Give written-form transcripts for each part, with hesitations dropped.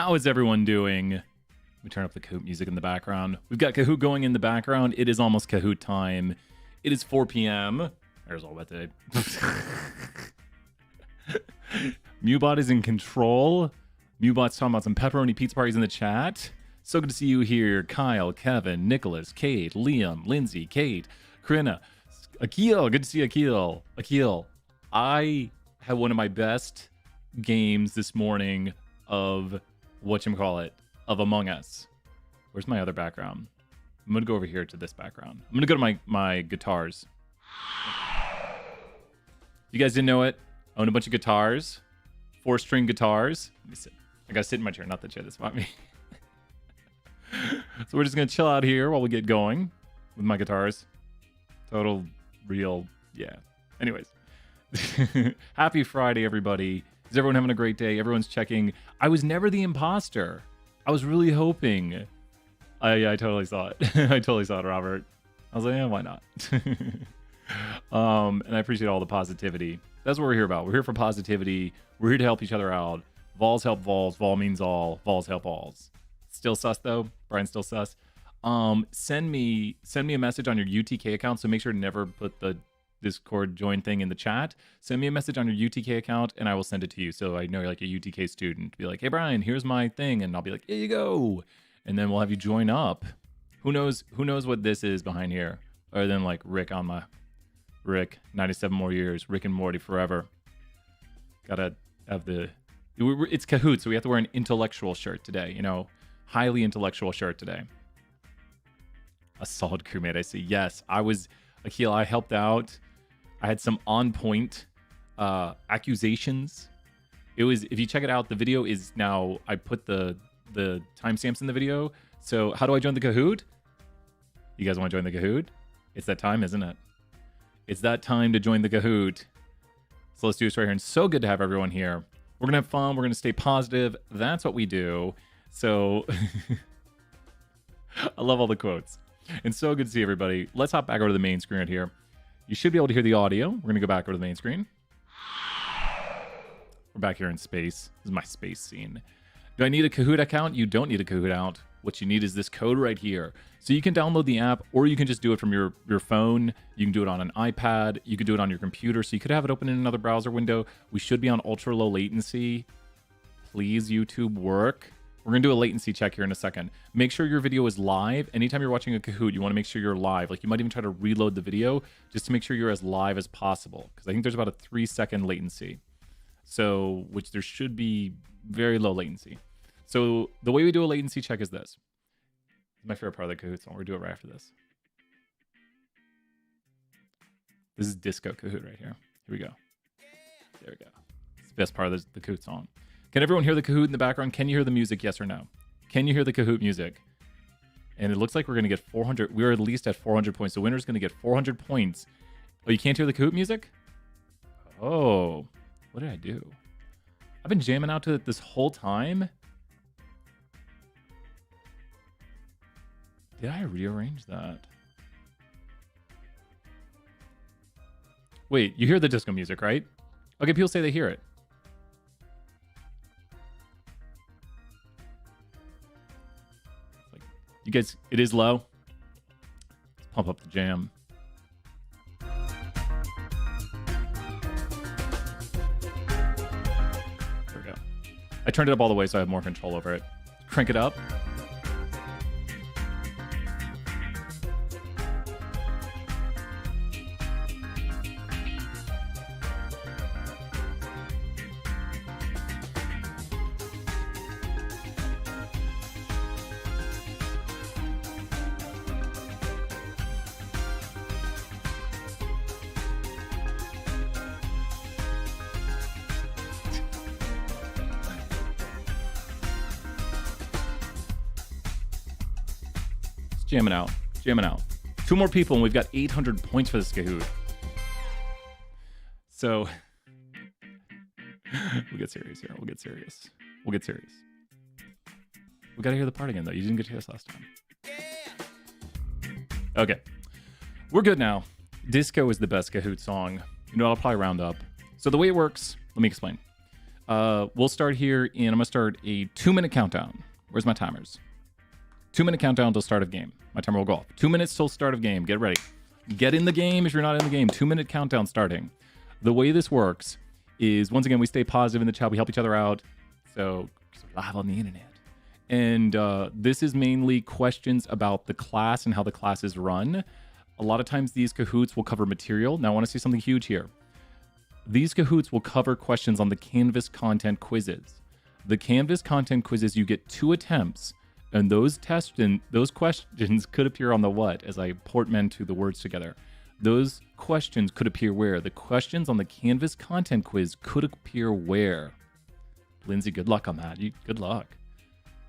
How is everyone doing? Let me turn up the Kahoot music in the background. We've got Kahoot going in the background. It is almost Kahoot time. It is 4 p.m. There's all about today. Mewbot is in control. Mewbot's talking about some pepperoni pizza parties in the chat. So good to see you here. Kyle, Kevin, Nicholas, Kate, Liam, Lindsay, Kate, Krina, Akil. Good to see Akil. Akil, I had one of my best games this morning of whatchamacallit, of Among Us. Where's my other background? I'm going to go over here to this background. I'm going to go to my guitars. You guys didn't know it? I own a bunch of guitars. 4-string guitars. Let me sit. I got to sit in my chair, not the chair that's by me. So we're just going to chill out here while we get going with my guitars. Total, real, yeah. Anyways. Happy Friday, everybody. Is everyone having a great day? Everyone's checking. I was never the imposter. I was really hoping. I totally saw it. I totally saw it, Robert. I was like, yeah, why not? And I appreciate all the positivity. That's what we're here about. We're here for positivity. We're here to help each other out. Vols help Vols. Vol means all. Vols help alls. Still sus, though? Brian's still sus? Send me a message on your UTK account, so make sure to never put the Discord join thing in the chat. Send me a message on your UTK account and I will send it to you. So I know you're like a UTK student. Be like, hey Brian, here's my thing, and I'll be like, here you go. And then we'll have you join up. Who knows what this is behind here? Other than like Rick 97 more years, Rick and Morty forever. Gotta have it's Kahoot, so we have to wear an intellectual shirt today, you know, highly intellectual shirt today. A solid crewmate, I see. Yes, Akil, I helped out. I had some on-point accusations. It was, if you check it out, the video is now, I put the timestamps in the video. So how do I join the Kahoot? You guys want to join the Kahoot? It's that time, isn't it? It's that time to join the Kahoot. So let's do this right here. And so good to have everyone here. We're going to have fun. We're going to stay positive. That's what we do. So I love all the quotes. And so good to see everybody. Let's hop back over to the main screen right here. You should be able to hear the audio. We're going to go back over to the main screen. We're back here in space. This is my space scene. Do I need a Kahoot account? You don't need a Kahoot account. What you need is this code right here. So you can download the app, or you can just do it from your phone. You can do it on an iPad. You can do it on your computer. So you could have it open in another browser window. We should be on ultra low latency. Please, YouTube, work. We're going to do a latency check here in a second. Make sure your video is live. Anytime you're watching a Kahoot, you want to make sure you're live. Like, you might even try to reload the video just to make sure you're as live as possible, because I think there's about a 3-second latency. So, which there should be very low latency. So the way we do a latency check is this. This is my favorite part of the Kahoot song. We're going to do it right after this. This is Disco Kahoot right here. Here we go. There we go. It's the best part of the Kahoot song. Can everyone hear the Kahoot in the background? Can you hear the music? Yes or no? Can you hear the Kahoot music? And it looks like we're going to get 400. We're at least at 400 points. The winner's going to get 400 points. Oh, you can't hear the Kahoot music? Oh, what did I do? I've been jamming out to it this whole time. Did I rearrange that? Wait, you hear the disco music, right? Okay, people say they hear it. You guys, it is low. Let's pump up the jam. There we go. I turned it up all the way so I have more control over it. Crank it up. Jamming out. 2 more people and we've got 800 points for this Kahoot. So we'll get serious here. We'll get serious. We gotta hear the part again though. You didn't get to hear this last time. Okay. We're good now. Disco is the best Kahoot song. You know, I'll probably round up. So the way it works, let me explain. We'll start here, and I'm gonna start a 2-minute countdown. Where's my timers? 2-minute countdown till start of game. My timer will go off. 2 minutes till start of game. Get ready. Get in the game if you're not in the game. 2-minute countdown starting. The way this works is, once again, we stay positive in the chat. We help each other out. So, live on the internet. And this is mainly questions about the class and how the class is run. A lot of times these Kahoots will cover material. Now I want to see something huge here. These Kahoots will cover questions on the Canvas content quizzes. The Canvas content quizzes, you get 2 attempts, and those questions could appear on the what, as I portmanteau the words together. Those questions could appear where? The questions on the Canvas content quiz could appear where? Lindsay, good luck on that. Good luck.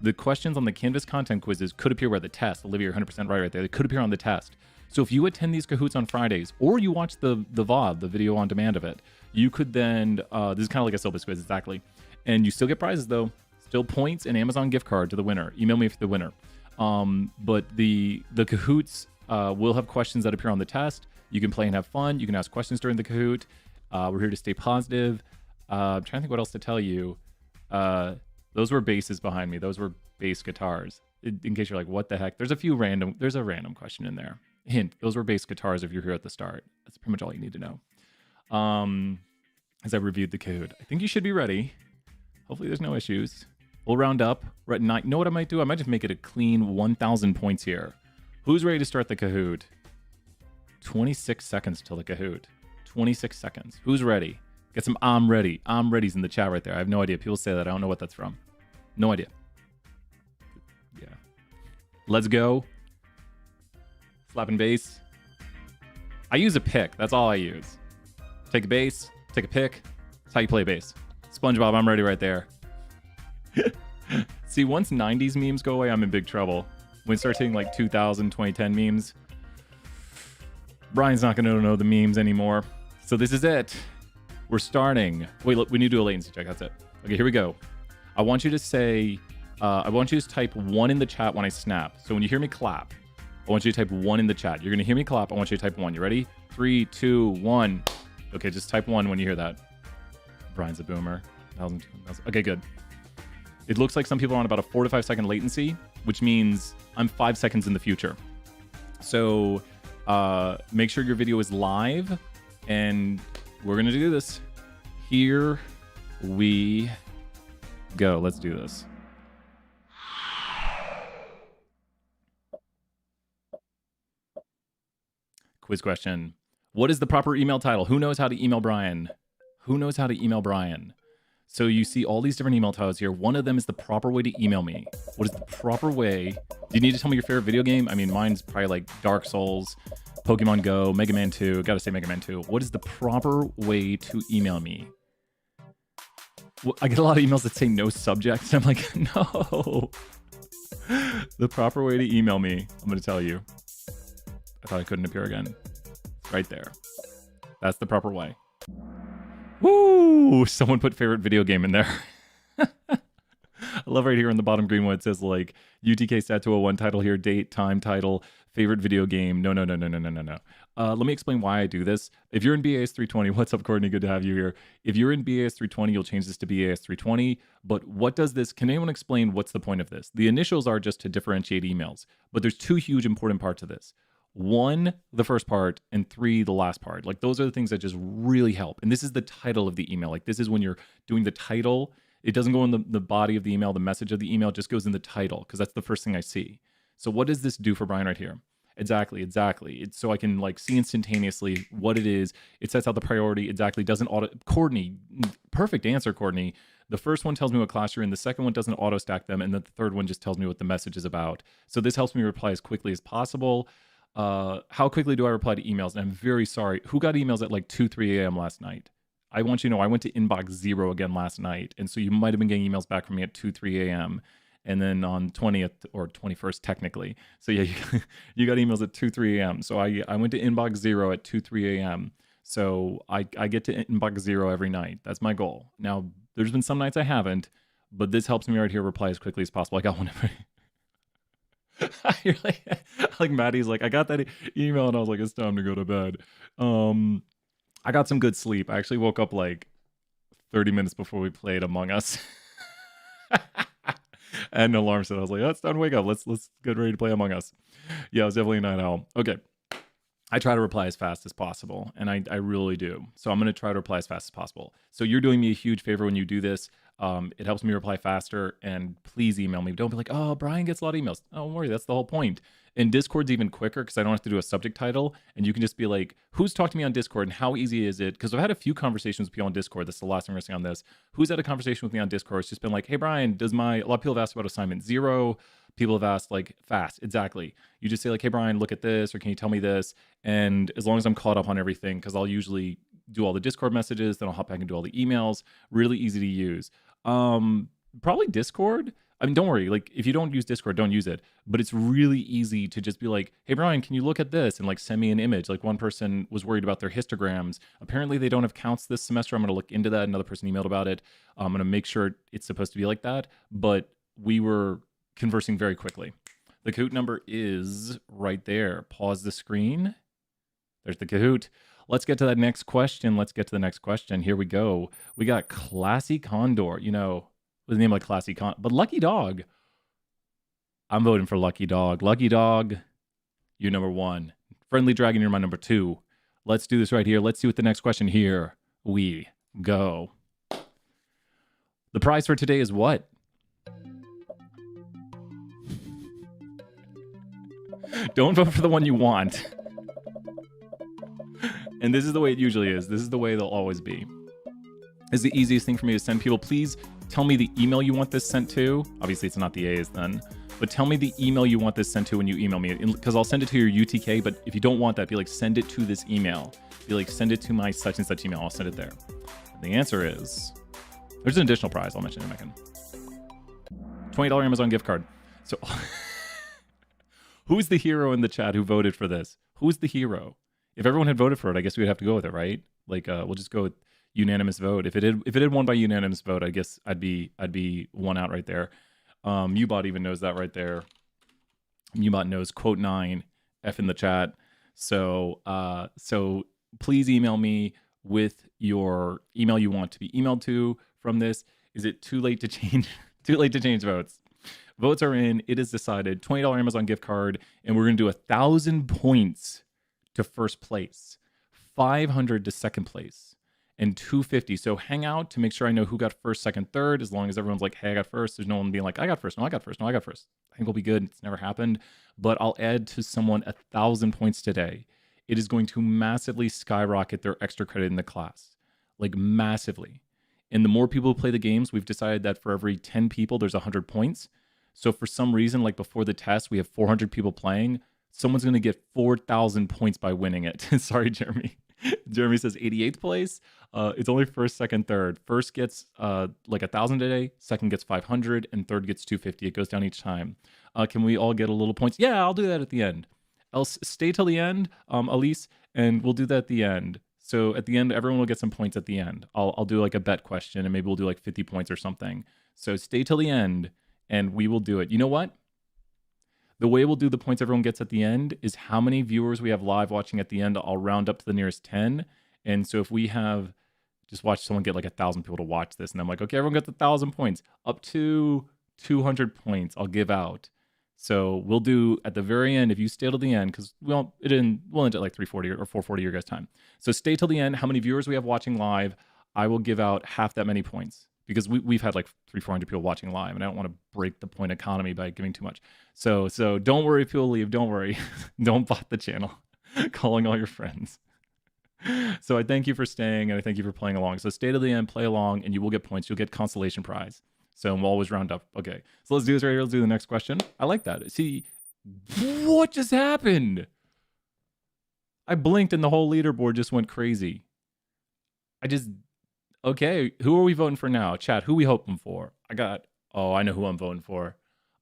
The questions on the Canvas content quizzes could appear where? The test. Olivia, you're 100% right there. They could appear on the test. So if you attend these Kahoots on Fridays, or you watch the VOD, the video on demand of it, you could then, this is kind of like a syllabus quiz, exactly. And you still get prizes though. Still points and Amazon gift card to the winner. Email me for the winner. But the Kahoots will have questions that appear on the test. You can play and have fun. You can ask questions during the Kahoot. We're here to stay positive. I'm trying to think what else to tell you. Those were basses behind me. Those were bass guitars. In case you're like, what the heck? There's a random question in there. Hint, those were bass guitars if you're here at the start. That's pretty much all you need to know. As I reviewed the Kahoot. I think you should be ready. Hopefully there's no issues. We'll round up. We're at 9. You know what I might do? I might just make it a clean 1,000 points here. Who's ready to start the Kahoot? 26 seconds till the Kahoot. 26 seconds. Who's ready? Get some I'm ready. I'm ready's in the chat right there. I have no idea. People say that. I don't know what that's from. No idea. Yeah. Let's go. Slapping bass. I use a pick. That's all I use. Take a bass. Take a pick. That's how you play bass. SpongeBob, I'm ready right there. See, once 90s memes go away, I'm in big trouble. When it starts hitting like 2000, 2010 memes, Brian's not going to know the memes anymore. So this is it. We're starting. Wait, look, we need to do a latency check. That's it. Okay, here we go. I want you to say, I want you to type 1 in the chat when I snap. So when you hear me clap, I want you to type 1 in the chat. You're going to hear me clap. I want you to type 1. You ready? 3, 2, 1. Okay, just type 1 when you hear that. Brian's a boomer. Okay, good. It looks like some people are on about a 4 to 5 second latency, which means I'm 5 seconds in the future. So make sure your video is live, and we're going to do this. Here we go. Let's do this. Quiz question. What is the proper email title? Who knows how to email Brian? Who knows how to email Brian? So you see all these different email titles here. One of them is the proper way to email me. What is the proper way? Do you need to tell me your favorite video game? I mean, mine's probably like Dark Souls, Pokemon Go, Mega Man 2. Gotta say Mega Man 2. What is the proper way to email me? Well, I get a lot of emails that say no subject. And I'm like, no. The proper way to email me, I'm going to tell you. I thought I couldn't appear again. Right there. That's the proper way. Woo! Someone put favorite video game in there. I love right here in the bottom green one. It says like UTK Stat 201 title here, date, time, title, favorite video game. No. Let me explain why I do this. If you're in BAS 320, what's up, Courtney? Good to have you here. If you're in BAS 320, you'll change this to BAS 320. But what does this? Can anyone explain what's the point of this? The initials are just to differentiate emails, but there's 2 huge important parts of this. 1, the first part, and 3, the last part. Like those are the things that just really help. And this is the title of the email. Like this is when you're doing the title. It doesn't go in the body of the email, the message of the email, it just goes in the title because that's the first thing I see. So what does this do for Brian right here? Exactly. It's so I can like see instantaneously what it is. It sets out the priority. Exactly. Doesn't auto. Courtney, perfect answer, Courtney. The first one tells me what class you're in. The second one doesn't auto stack them. And then the third one just tells me what the message is about. So this helps me reply as quickly as possible. How quickly do I reply to emails? And I'm very sorry. Who got emails at like 2, 3 a.m. last night? I want you to know I went to inbox 0 again last night. And so you might have been getting emails back from me at 2, 3 a.m. And then on 20th or 21st technically. So yeah, you got emails at 2, 3 a.m. So I went to inbox 0 at 2, 3 a.m. So I get to inbox 0 every night. That's my goal. Now, there's been some nights I haven't, but this helps me right here reply as quickly as possible. I got one every... You're like Maddie's like, I got that email and I was like, it's time to go to bed. I got some good sleep. I actually woke up like 30 minutes before we played Among Us. I had an alarm set. I was like, oh, it's time to wake up. Let's get ready to play Among Us. Yeah, I was definitely a night owl. Okay. I try to reply as fast as possible, and I really do. So I'm going to try to reply as fast as possible. So you're doing me a huge favor when you do this. It helps me reply faster, and please email me. Don't be like, oh, Brian gets a lot of emails. Don't worry, that's the whole point. And Discord's even quicker because I don't have to do a subject title, and you can just be like, who's talked to me on Discord, and how easy is it? Because I've had a few conversations with people on Discord. That's the last thing we're saying on this. Who's had a conversation with me on Discord? It's just been like, hey, Brian, a lot of people have asked about assignment 0. People have asked like fast. Exactly. You just say like, hey, Brian, look at this, or can you tell me this? And as long as I'm caught up on everything, because I'll usually do all the Discord messages, then I'll hop back and do all the emails. Really easy to use. Probably Discord. I mean, don't worry. Like if you don't use Discord, don't use it. But it's really easy to just be like, hey, Brian, can you look at this? And like send me an image. Like one person was worried about their histograms. Apparently they don't have counts this semester. I'm going to look into that. Another person emailed about it. I'm going to make sure it's supposed to be like that. But we were conversing very quickly. The Kahoot number is right there. Pause the screen. There's the Kahoot. Let's get to that next question. Let's get to the next question. Here we go. We got Classy Condor. You know, with the name like Classy Condor, but Lucky Dog. I'm voting for Lucky Dog. Lucky Dog, you're number 1. Friendly Dragon, you're my number 2. Let's do this right here. Let's see what the next question. Here we go. The prize for today is what? Don't vote for the one you want. And this is the way it usually is. This is the way they'll always be. It's the easiest thing for me to send people. Please tell me the email you want this sent to. Obviously, it's not the A's then. But tell me the email you want this sent to when you email me. Because I'll send it to your UTK. But if you don't want that, be like, send it to this email. Be like, send it to my such and such email. I'll send it there. And the answer is, there's an additional prize. I'll mention it in a second. $20 Amazon gift card. So... Who's the hero in the chat who voted for this? Who's the hero? If everyone had voted for it, I guess we'd have to go with it, right? Like, we'll just go with unanimous vote. If it had won by unanimous vote, I guess I'd be one out right there. Mubot even knows that right there. Mubot knows quote 9 F in the chat. So please email me with your email you want to be emailed to from this. Is it too late to change? Too late to change votes? Votes are in. It is decided. $20 Amazon gift card, and we're going to do 1,000 points to first place, 500 to second place, and 250. So hang out to make sure I know who got first, second, third. As long as everyone's like, hey, I got first. There's no one being like, I got first. No, I got first. No, I got first. I think we'll be good. It's never happened. But I'll add to someone 1,000 points today. It is going to massively skyrocket their extra credit in the class, like massively. And the more people who play the games, we've decided that for every 10 people, there's 100 points. So for some reason, like before the test, we have 400 people playing. Someone's going to get 4,000 points by winning it. Sorry, Jeremy. Jeremy says 88th place. It's only first, second, third. First gets like 1,000 today. Second gets 500, and third gets 250. It goes down each time. Can we all get a little points? Yeah, I'll do that at the end. Else, stay till the end, Elise, and we'll do that at the end. So at the end, everyone will get some points at the end. I'll do like a bet question, and maybe we'll do like 50 points or something. So stay till the end. And we will do it. You know what? The way we'll do the points everyone gets at the end is how many viewers we have live watching at the end. I'll round up to the nearest 10. And so if we have just watched someone get like 1,000 people to watch this, and I'm like, okay, everyone gets 1,000 points. Up to 200 points I'll give out. So we'll do at the very end, if you stay till the end, because we'll end at like 340 or 440 your guys' time. So stay till the end. How many viewers we have watching live, I will give out half that many points. Because we've had like 300-400 people watching live, and I don't want to break the point economy by giving too much. So don't worry if people leave. Don't worry. Don't bot the channel. Calling all your friends. So I thank you for staying, and I thank you for playing along. So stay to the end, play along, and you will get points. You'll get consolation prize. So we'll always round up. Okay. So let's do this right here. Let's do the next question. I like that. See, what just happened? I blinked and the whole leaderboard just went crazy. Okay, who are we voting for now? Chat, who we hoping for? I know who I'm voting for.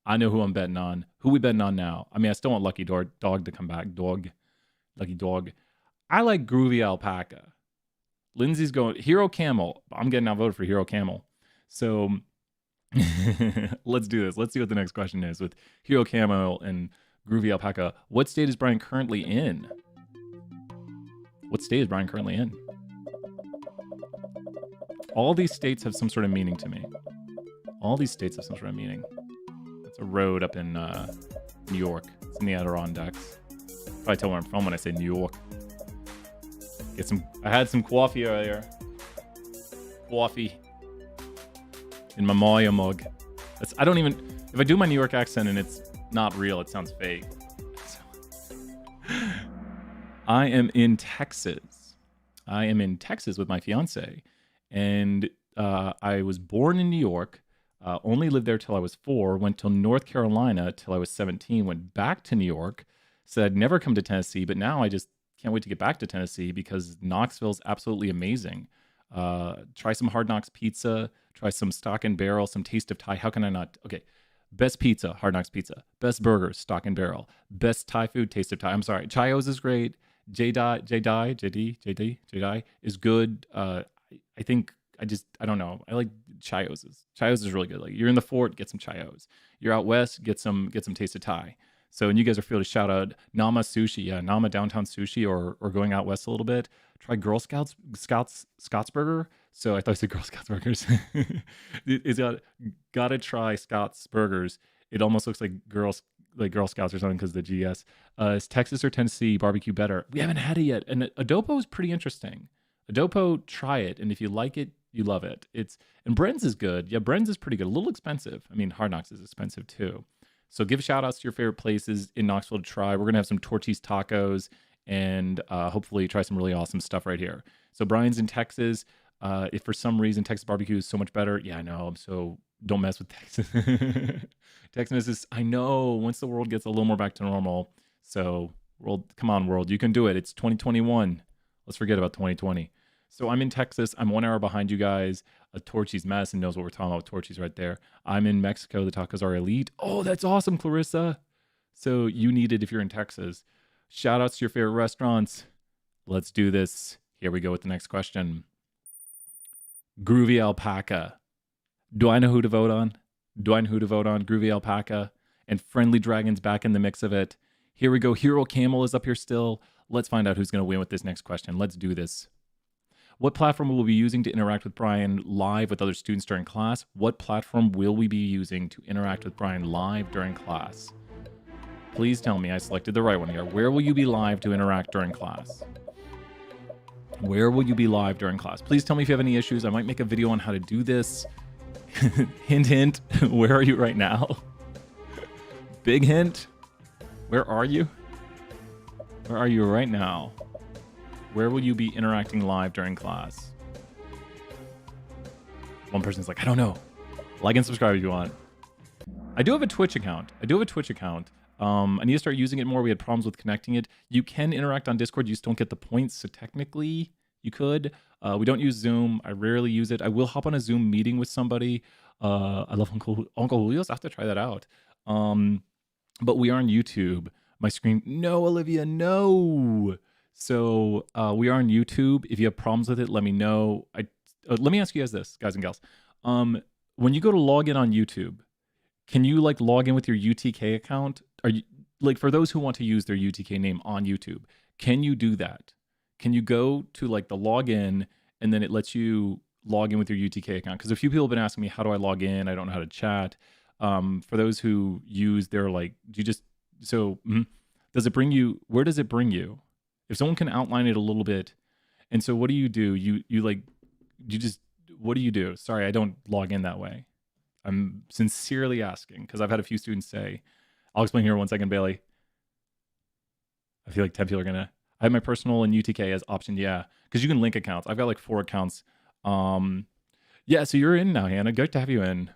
I know who I'm betting on. Who we betting on now? I mean, I still want Lucky Dog to come back. Lucky Dog. I like Groovy Alpaca. Lindsay's going, Hero Camel. I'm getting outvoted for Hero Camel. So let's do this. Let's see what the next question is with Hero Camel and Groovy Alpaca. What state is Brian currently in? What state is Brian currently in? All these states have some sort of meaning to me. All these states have some sort of meaning. It's a road up in New York. It's in the Adirondacks. Probably tell where I'm from when I say New York. Get some. I had some coffee earlier. Coffee in my Maya mug. I don't even. If I do my New York accent and it's not real, it sounds fake. I am in Texas. I am in Texas with my fiance, and I was born in New York. Only lived there till I was 4. Went to North Carolina till I was 17. Went back to New York. Said I'd never come to Tennessee, but now I just can't wait to get back to Tennessee because Knoxville's absolutely amazing. Try some Hard Knocks pizza. Try some Stock and Barrel. Some Taste of Thai. How can I not? Okay. Best pizza, Hard Knocks Pizza. Best burgers, Stock and Barrel. Best Thai food, Taste of Thai. I'm sorry. Chayo's is great. JD is good. I think I don't know. I like Chayo's. Chayo's is really good. Like you're in the fort, get some Chayo's. You're out west, get some Taste of Thai. So, and you guys are free to shout out Nama Sushi, Nama Downtown Sushi, or going out west a little bit. Try Girl Scots Burger. So I thought I said Girl Scouts burgers. It's gotta try Scott's burgers. It almost looks like Girl Scouts or something because the GS. Is Texas or Tennessee barbecue better? We haven't had it yet. And Adobo is pretty interesting. Adobo, try it, and if you like it, you love it. And Bren's is good. Yeah, Bren's is pretty good. A little expensive. I mean, Hard Knocks is expensive too. So give shout outs to your favorite places in Knoxville to try. We're gonna have some Torchy's tacos and hopefully try some really awesome stuff right here. So Brian's in Texas. If for some reason Texas barbecue is so much better, yeah, I know. So don't mess with Texas. Texas is, I know, once the world gets a little more back to normal. So world, come on, world, you can do it. It's 2021. Let's forget about 2020. So I'm in Texas. I'm 1 hour behind you guys. Torchy's, Madison knows what we're talking about. Torchy's right there. I'm in Mexico. The tacos are elite. Oh, that's awesome, Clarissa. So you need it if you're in Texas. Shout outs to your favorite restaurants. Let's do this. Here we go with the next question. Groovy Alpaca. Do I know who to vote on? Groovy Alpaca and Friendly Dragons back in the mix of it. Here we go. Hero Camel is up here still. Let's find out who's going to win with this next question. Let's do this. What platform will we be using to interact with Brian live with other students during class? What platform will we be using to interact with Brian live during class? Please tell me I selected the right one here. Where will you be live to interact during class? Where will you be live during class? Please tell me if you have any issues. I might make a video on how to do this. Hint, hint. Where are you right now? Big hint. Where are you? Where are you right now? Where will you be interacting live during class? One person's like, I don't know. Like and subscribe if you want. I do have a Twitch account. I need to start using it more. We had problems with connecting it. You can interact on Discord. You just don't get the points. So technically, you could. We don't use Zoom. I rarely use it. I will hop on a Zoom meeting with somebody. I love Uncle Julio's. I have to try that out. But we are on YouTube. My screen. No, Olivia, no. So we are on YouTube. If you have problems with it, let me know. Let me ask you guys this, guys and gals. When you go to log in on YouTube, can you like log in with your UTK account? Are you like, for those who want to use their UTK name on YouTube, can you do that? Can you go to like the login and then it lets you log in with your UTK account? Because a few people have been asking me, how do I log in? I don't know how to chat. For those who use their like, does it bring you, where does it bring you? If someone can outline it a little bit. And so what do? What do you do? Sorry, I don't log in that way. I'm sincerely asking because I've had a few students say, I'll explain here 1 second, Bailey. I feel like 10 people are going to, I have my personal and UTK as option. Yeah. Because you can link accounts. I've got like 4 accounts. Yeah. So you're in now, Hannah. Good to have you in.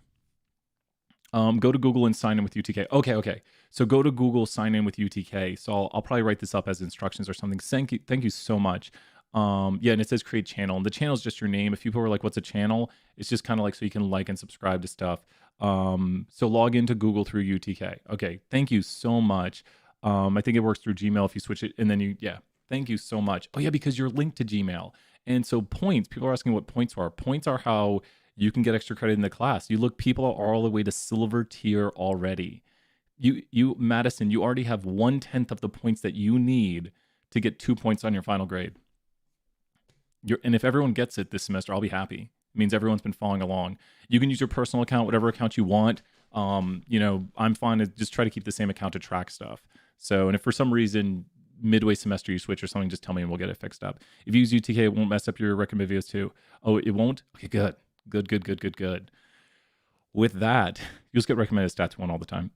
Go to Google and sign in with UTK. Okay. So go to Google, sign in with UTK. So I'll probably write this up as instructions or something. Thank you so much. Yeah, and it says create channel. And the channel is just your name. If people are like, what's a channel? It's just kind of like so you can like and subscribe to stuff. So log into Google through UTK. Okay, thank you so much. I think it works through Gmail if you switch it. And then thank you so much. Oh yeah, because you're linked to Gmail. And so points, people are asking what points are. Points are how you can get extra credit in the class. You look, people are all the way to silver tier already. Madison, you already have 1/10 of the points that you need to get 2 points on your final grade. And if everyone gets it this semester, I'll be happy. It means everyone's been following along. You can use your personal account, whatever account you want. I'm fine to just try to keep the same account to track stuff. So, and if for some reason midway semester you switch or something, just tell me and we'll get it fixed up. If you use UTK, it won't mess up your recommend videos too. Oh, it won't? Okay, good. Good. With that, you'll just get recommended stats 1 all the time.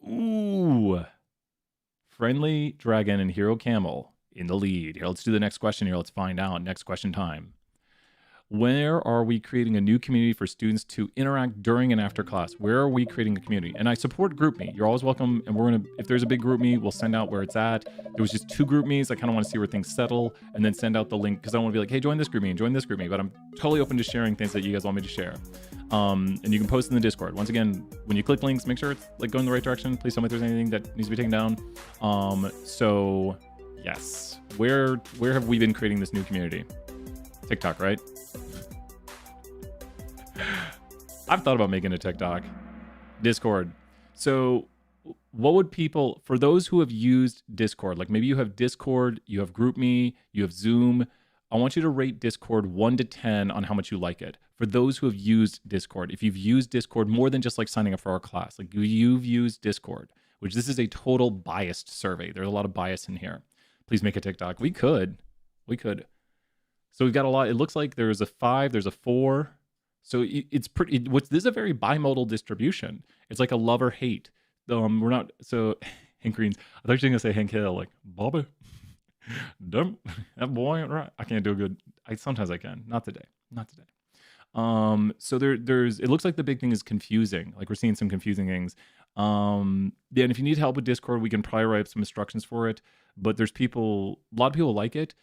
Ooh. Friendly Dragon and Hero Camel in the lead. Here, let's do the next question here. Let's find out. Next question time. Where are we creating a new community for students to interact during and after class? Where are we creating a community? And I support GroupMe. You're always welcome. And if there's a big GroupMe, we'll send out where it's at. There was just 2 GroupMes. I kind of want to see where things settle and then send out the link because I want to be like, hey, join this GroupMe and join this GroupMe. But I'm totally open to sharing things that you guys want me to share. And you can post in the Discord. Once again, when you click links, make sure it's like going the right direction. Please tell me if there's anything that needs to be taken down. So yes, where have we been creating this new community? TikTok, right? I've thought about making a TikTok. Discord. So what would people, for those who have used Discord, like maybe you have Discord, you have GroupMe, you have Zoom, I want you to rate Discord 1 to 10 on how much you like it. For those who have used Discord, if you've used Discord more than just like signing up for our class, like you've used Discord, which this is a total biased survey. There's a lot of bias in here. Please make a TikTok. We could. So we've got a lot. It looks like there's a 5, there's a 4. So it's pretty. This is a very bimodal distribution. It's like a love or hate. We're not. So Hank Greens. I thought you were gonna say Hank Hill. Like Bobby, dumb that boy. Right. I can't do a good. Sometimes I can. Not today. So there's. It looks like the big thing is confusing. Like we're seeing some confusing things. And if you need help with Discord, we can probably write up some instructions for it. But there's people. A lot of people like it.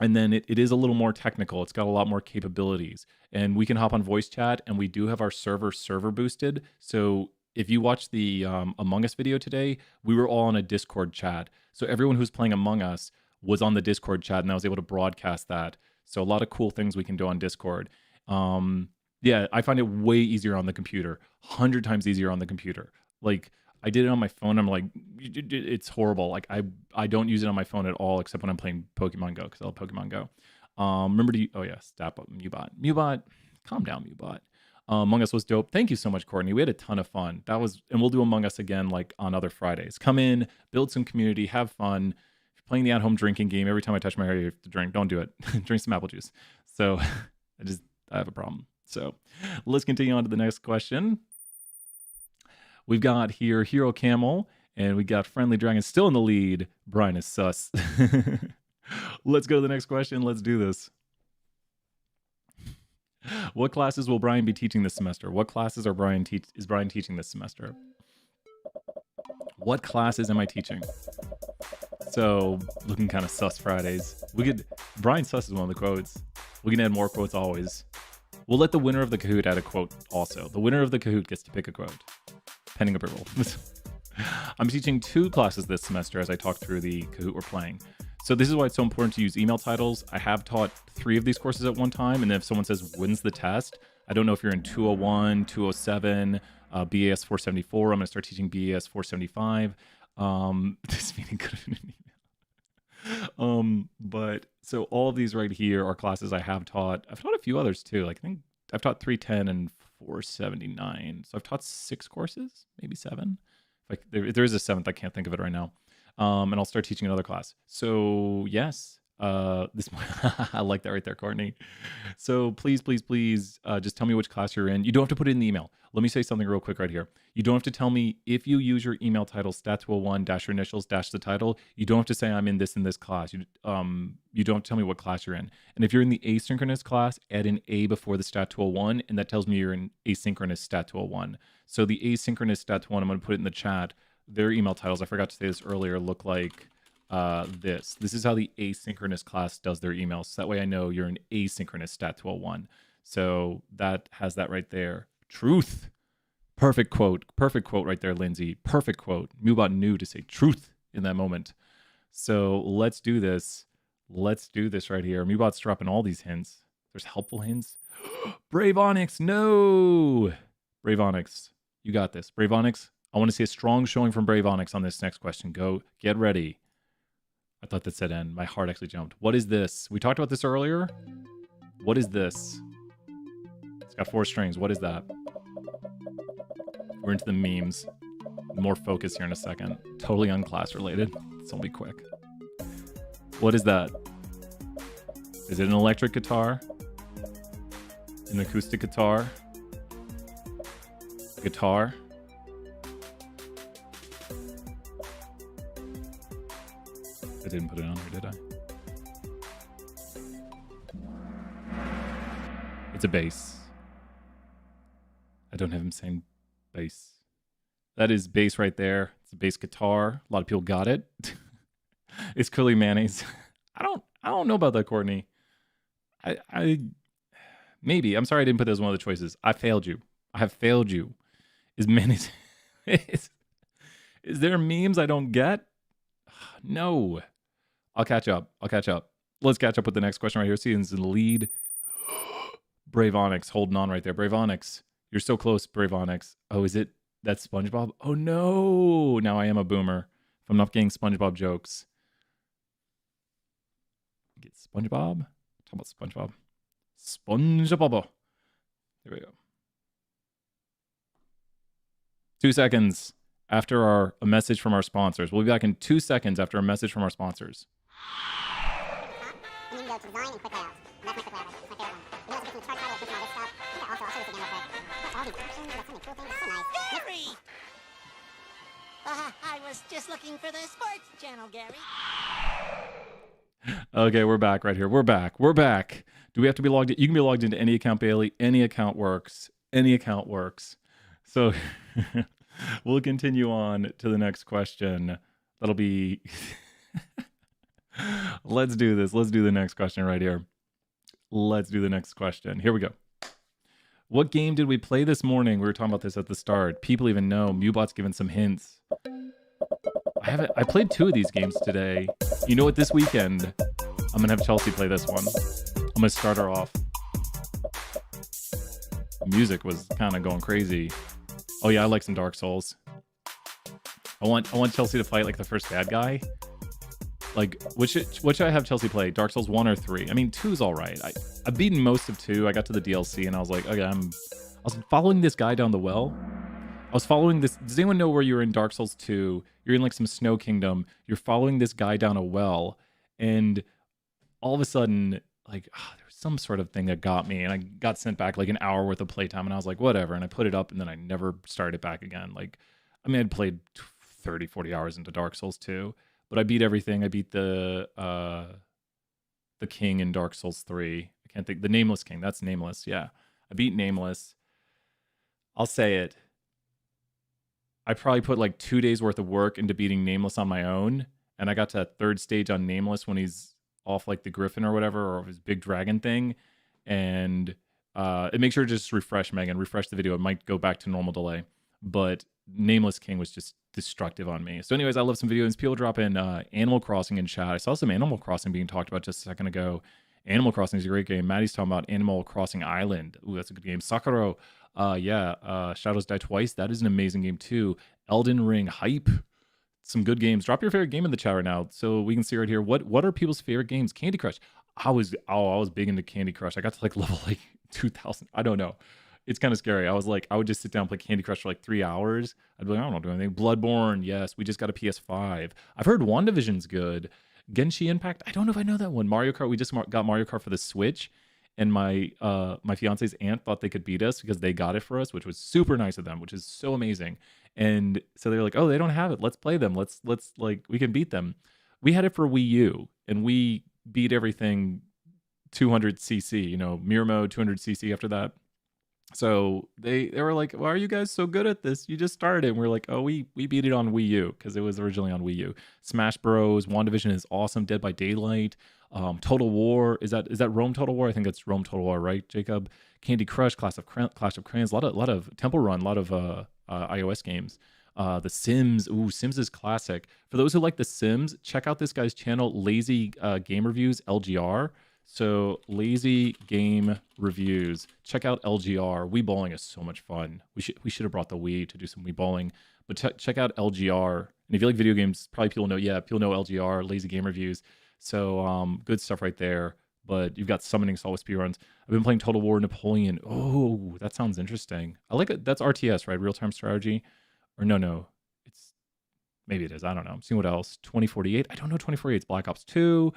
And then it is a little more technical. It's got a lot more capabilities. And we can hop on voice chat, and we do have our server boosted. So if you watch the Among Us video today, we were all on a Discord chat. So everyone who's playing Among Us was on the Discord chat, and I was able to broadcast that. So a lot of cool things we can do on Discord. Yeah, I find it way easier on the computer. 100 times easier on the computer. Like, I did it on my phone. I'm like, it's horrible. Like I don't use it on my phone at all, except when I'm playing Pokemon Go, because I love Pokemon Go. Remember to, oh yeah, stop up Mubot, calm down, Mubot. Among Us was dope. Thank you so much, Courtney. We had a ton of fun. And we'll do Among Us again, like on other Fridays. Come in, build some community, have fun. If you're playing the at-home drinking game, every time I touch my hair, you have to drink. Don't do it. Drink some apple juice. So I have a problem. So let's continue on to the next question. We've got here Hero Camel, and we got Friendly Dragon still in the lead. Brian is sus. Let's go to the next question. Let's do this. What classes will Brian be teaching this semester? What classes is Brian teaching this semester? What classes am I teaching? So, looking kind of sus Fridays. Brian sus is one of the quotes. We can add more quotes always. We'll let the winner of the Kahoot add a quote also. The winner of the Kahoot gets to pick a quote. Pending approval. I'm teaching 2 classes this semester as I talk through the Kahoot we're playing. So this is why it's so important to use email titles. I have taught 3 of these courses at one time, and then if someone says, when's the test? I don't know if you're in 201, 207, BAS 474. I'm going to start teaching BAS 475. This meeting could have been an email. But so all of these right here are classes I have taught. I've taught a few others too. Like I think I've taught 310 and 479. So I've taught 6 courses, maybe 7. If there is a 7th, I can't think of it right now. And I'll start teaching another class. So yes, I like that right there, Courtney. So please, just tell me which class you're in. You don't have to put it in the email. Let me say something real quick right here. You don't have to tell me if you use your email title stat201 dash your initials dash the title. You don't have to say I'm in this class. You don't have to tell me what class you're in. And if you're in the asynchronous class, add an A before the stat201, and that tells me you're in asynchronous stat201. So the asynchronous stat201, I'm going to put it in the chat. Their email titles, I forgot to say this earlier, look like this. This is how the asynchronous class does their emails. So that way I know you're an asynchronous stat201. So that has that right there. Truth. Perfect quote right there, Lindsay. Perfect quote. Mubot knew to say truth in that moment. So let's do this. Let's do this right here. Mubot's dropping all these hints. There's helpful hints. Brave Onyx, no. Brave Onyx, you got this. Brave Onyx, I want to see a strong showing from Brave Onyx on this next question. Go, get ready. I thought that said end. My heart actually jumped. What is this? We talked about this earlier. What is this? It's got 4 strings. What is that? We're into the memes. More focus here in a second. Totally unclass related. So I'll be quick. What is that? Is it an electric guitar? An acoustic guitar? A guitar? I didn't put it on here, did I? It's a bass. I don't have him saying bass. That is bass right there. It's a bass guitar. A lot of people got it. It's clearly mayonnaise. I don't know about that, Courtney. I maybe. I'm sorry I didn't put that as one of the choices. I failed you. I have failed you. Is mayonnaise is there memes I don't get? No. I'll catch up. Let's catch up with the next question right here. Season's in the lead. Brave Onyx holding on right there. Brave Onyx. You're so close, Brave Onyx. Oh, is it that SpongeBob? Oh no. Now I am a boomer. If I'm not getting SpongeBob jokes. Get SpongeBob? Talk about SpongeBob. SpongeBob. There we go. 2 seconds after a message from our sponsors. We'll be back in 2 seconds after a message from our sponsors. And then go to design and quick layout. And that's my quick layout. It's my favorite one. You know, it's chart title, all this stuff. Also, I'll show this again real quick. Look at all these options. That's so many cool things. It's so nice. Gary! I was just looking for the sports channel, Gary. Okay, we're back right here. We're back. Do we have to be logged in? You can be logged into any account, Bailey. Any account works. So we'll continue on to the next question. That'll be... Let's do this. Let's do the next question right here. Here we go. What game did we play this morning? We were talking about this at the start. People even know. Mewbot's given some hints. I played 2 of these games today. You know what? This weekend, I'm going to have Chelsea play this one. I'm going to start her off. Music was kind of going crazy. Oh yeah, I like some Dark Souls. I want Chelsea to fight like the first bad guy. Like, what should I have Chelsea play? Dark Souls 1 or 3? I mean, 2's all right. I've beaten most of 2. I got to the DLC and I was like, okay, I was following this guy down the well. I was following this. Does anyone know where you're in Dark Souls 2? You're in like some snow kingdom. You're following this guy down a well. And all of a sudden, like, there was some sort of thing that got me. And I got sent back like an hour worth of playtime. And I was like, whatever. And I put it up and then I never started it back again. Like, I mean, I'd played 30, 40 hours into Dark Souls 2. But I beat everything. I beat the king in Dark Souls 3. I can't think. The Nameless King. That's Nameless. Yeah. I beat Nameless. I'll say it. I probably put like 2 days worth of work into beating Nameless on my own. And I got to that 3rd stage on Nameless when he's off like the griffin or whatever, or his big dragon thing. And it makes sure to just refresh, Megan. Refresh the video. It might go back to normal delay. But Nameless King was just destructive on me. So anyways, I love some videos. People drop in Animal Crossing in chat. I saw some Animal Crossing being talked about just a second ago. Animal Crossing is a great game. Maddie's talking about Animal Crossing Island. Ooh, that's a good game. Sakura, Shadows Die Twice. That is an amazing game too. Elden Ring hype. Some good games. Drop your favorite game in the chat right now so we can see right here. What are people's favorite games? Candy Crush. I was big into Candy Crush. I got to like level like 2000. I don't know. It's kind of scary. I would just sit down and play Candy Crush for like 3 hours. I'd be like, I don't know, do anything. Bloodborne, yes. We just got a PS5. I've heard WandaVision's good. Genshin Impact, I don't know if I know that one. Mario Kart, we just got Mario Kart for the Switch. And my fiance's aunt thought they could beat us because they got it for us, which was super nice of them, which is so amazing. And so they were like, oh, they don't have it. Let's play them. Let's like, we can beat them. We had it for Wii U, and we beat everything 200cc, you know, mirror mode, 200cc after that. So they were like, why are you guys so good at this? You just started it. And we're like, oh, we beat it on Wii U because it was originally on Wii U. Smash Bros. WandaVision is awesome. Dead by Daylight. Total War. Is that Rome Total War? I think it's Rome Total War, right, Jacob? Candy Crush, Clash of Clans, a lot of Temple Run, a lot of iOS games. The Sims. Ooh, Sims is classic. For those who like The Sims, check out this guy's channel, Lazy Game Reviews, LGR. So lazy game reviews. Check out LGR. Wii bowling is so much fun. We should have brought the Wii to do some Wii bowling. But check out LGR. And if you like video games, probably people know LGR, lazy game reviews. So good stuff right there. But you've got summoning solve speedruns. I've been playing Total War Napoleon. Oh, that sounds interesting. I like it. That's RTS, right? Real-time strategy. Or no. Maybe it is. I don't know. I'm seeing what else. 2048. I don't know 2048. It's Black Ops 2.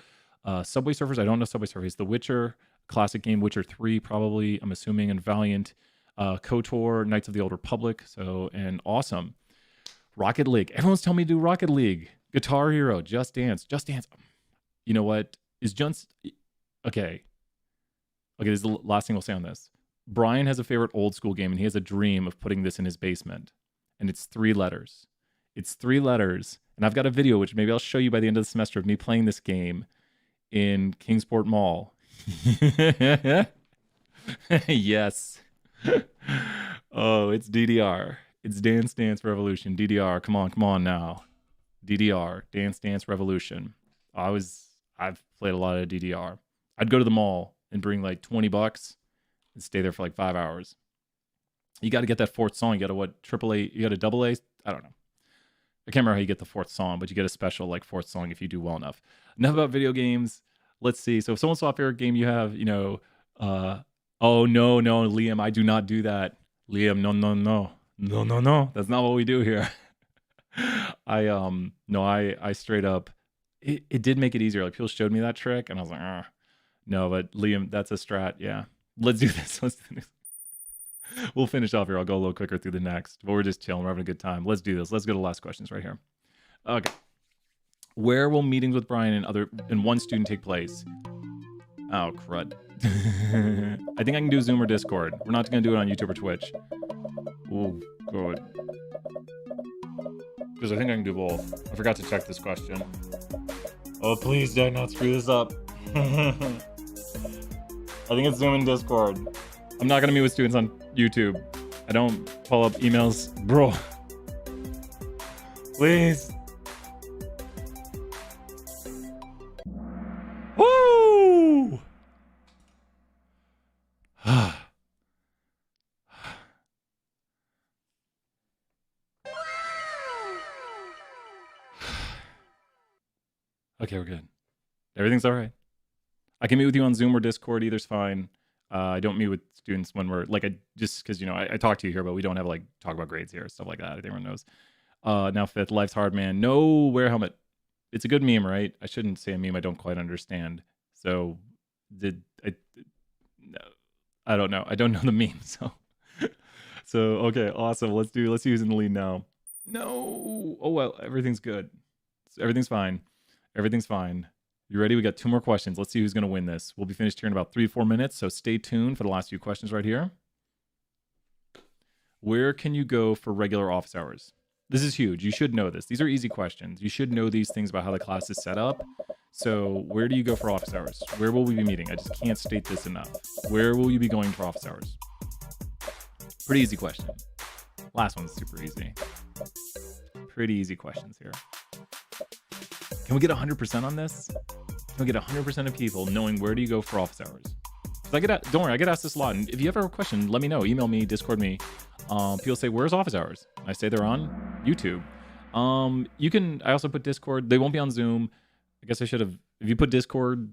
Subway Surfers. I don't know Subway Surfers. The Witcher. Classic game. Witcher 3 probably. I'm assuming. And Valiant. KOTOR. Knights of the Old Republic. And awesome. Rocket League. Everyone's telling me to do Rocket League. Guitar Hero. Just Dance. Just Dance. You know what? Is just... Okay. This is the last thing we'll say on this. Brian has a favorite old school game, and he has a dream of putting this in his basement. And it's 3 letters. It's 3 letters. And I've got a video, which maybe I'll show you by the end of the semester, of me playing this game in Kingsport Mall. Yes. Oh, it's DDR. It's Dance Dance Revolution. DDR. Come on now. DDR. Dance Dance Revolution. I've played a lot of DDR. I'd go to the mall and bring like $20 and stay there for like 5 hours. You got to get that 4th song. You got to what? AAA? You got a double A? I don't know. I can't remember how you get the 4th song, but you get a special like 4th song if you do well enough. Enough about video games. Let's see. So if someone saw a favorite game you have, oh no, Liam, I do not do that. Liam, no. That's not what we do here. I straight up, it did make it easier. Like people showed me that trick and I was like, no, but Liam, that's a strat. Yeah. Let's do this. We'll finish off here. I'll go a little quicker through the next, but we're just chilling. We're having a good time. Let's do this. Let's go to the last questions right here. Okay. Where will meetings with Brian and one student take place? Oh, crud. I think I can do Zoom or Discord. We're not going to do it on YouTube or Twitch. Oh, good. Because I think I can do both. I forgot to check this question. Oh, please, did I not screw this up? I think it's Zoom and Discord. I'm not going to meet with students on YouTube. I don't pull up emails. Bro. Please. Woo! Okay, we're good. Everything's all right. I can meet with you on Zoom or Discord. Either's fine. I don't meet with students when we're like, just because, I talk to you here, but we don't have like talk about grades here, stuff like that. I think everyone knows. Now 5th, life's hard, man. No wear helmet. It's a good meme, right? I shouldn't say a meme I don't quite understand. So no, I don't know. I don't know the meme. So okay, awesome. Let's use in the lead now. No. Oh well, everything's good. Everything's fine. Everything's fine. You ready? We got 2 more questions. Let's see who's going to win this. We'll be finished here in about 3 to 4 minutes, so stay tuned for the last few questions right here. Where can you go for regular office hours? This is huge. You should know this. These are easy questions. You should know these things about how the class is set up. So where do you go for office hours? Where will we be meeting? I just can't state this enough. Where will you be going for office hours? Pretty easy question. Last one's super easy. Pretty easy questions here. Can we get 100% on this? Can we get 100% of people knowing where do you go for office hours? Don't worry, I get asked this a lot. And if you have a question, let me know. Email me, Discord me. People say, where's office hours? I say they're on YouTube. I also put Discord. They won't be on Zoom. I guess I should have. If you put Discord,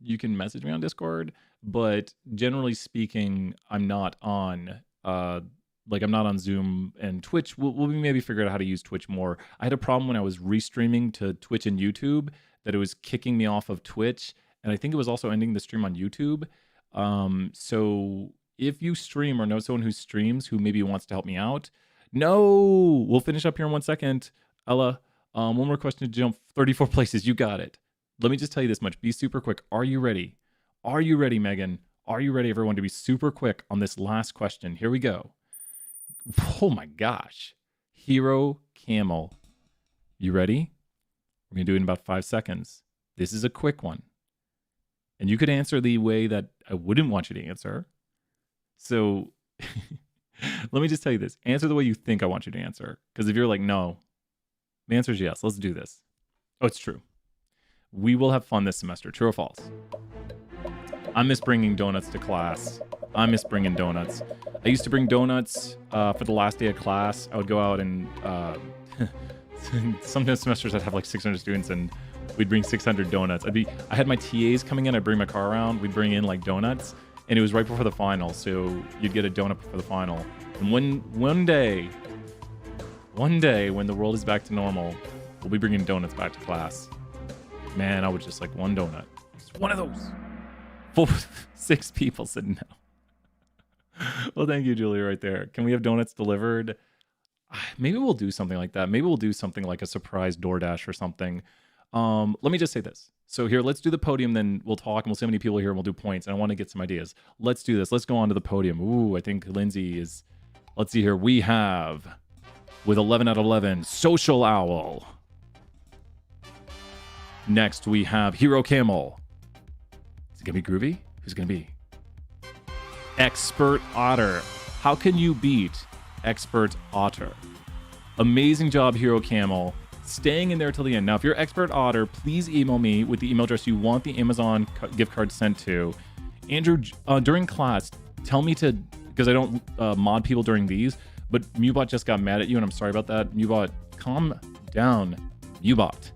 you can message me on Discord. But generally speaking, I'm not on I'm not on Zoom and Twitch. We'll maybe figure out how to use Twitch more. I had a problem when I was restreaming to Twitch and YouTube that it was kicking me off of Twitch. And I think it was also ending the stream on YouTube. So if you stream or know someone who streams who maybe wants to help me out, we'll finish up here in 1 second. Ella, one more question to jump 34 places. You got it. Let me just tell you this much. Be super quick. Are you ready? Are you ready, Megan? Are you ready, everyone, to be super quick on this last question? Here we go. Oh my gosh. Hero Camel. You ready? We're going to do it in about 5 seconds. This is a quick one. And you could answer the way that I wouldn't want you to answer. So let me just tell you this. Answer the way you think I want you to answer. Because if you're like, no, the answer is yes. Let's do this. Oh, it's true. We will have fun this semester. True or false? I miss bringing donuts to class. I miss bringing donuts. I used to bring donuts for the last day of class. I would go out and some semesters I'd have like 600 students and we'd bring 600 donuts. I had my TAs coming in. I'd bring my car around. We'd bring in like donuts, and it was right before the final, so you'd get a donut before the final. And one day when the world is back to normal, we'll be bringing donuts back to class. Man, I would just like one donut. Just one of those. 6 people said no. Well, thank you, Julia, right there. Can we have donuts delivered? Maybe we'll do something like that. Maybe we'll do something like a surprise DoorDash or something. Let me just say this. So here, let's do the podium, then we'll talk, and we'll see how many people here, and we'll do points. And I want to get some ideas. Let's do this. Let's go on to the podium. Ooh, I think Lindsay is... Let's see here. We have, with 11 out of 11, Social Owl. Next, we have Hero Camel. Is it going to be Groovy? Who's it going to be? Expert Otter. How can you beat Expert Otter? Amazing job, Hero Camel. Staying in there till the end. Now, if you're Expert Otter, please email me with the email address you want the Amazon gift card sent to. Andrew, during class, tell me to, because I don't mod people during these, but Mubot just got mad at you, and I'm sorry about that. Mubot, calm down. Mubot.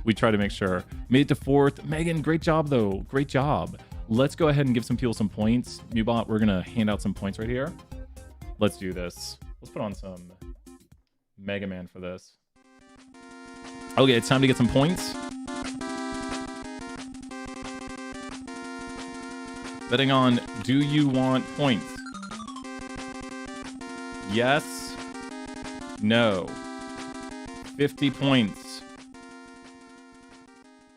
We try to make sure. Made it to 4th. Megan, great job, though. Great job. Let's go ahead and give some people some points. Mubot, we're going to hand out some points right here. Let's do this. Let's put on some Mega Man for this. Okay, it's time to get some points. Betting on, do you want points? Yes. No. 50 points.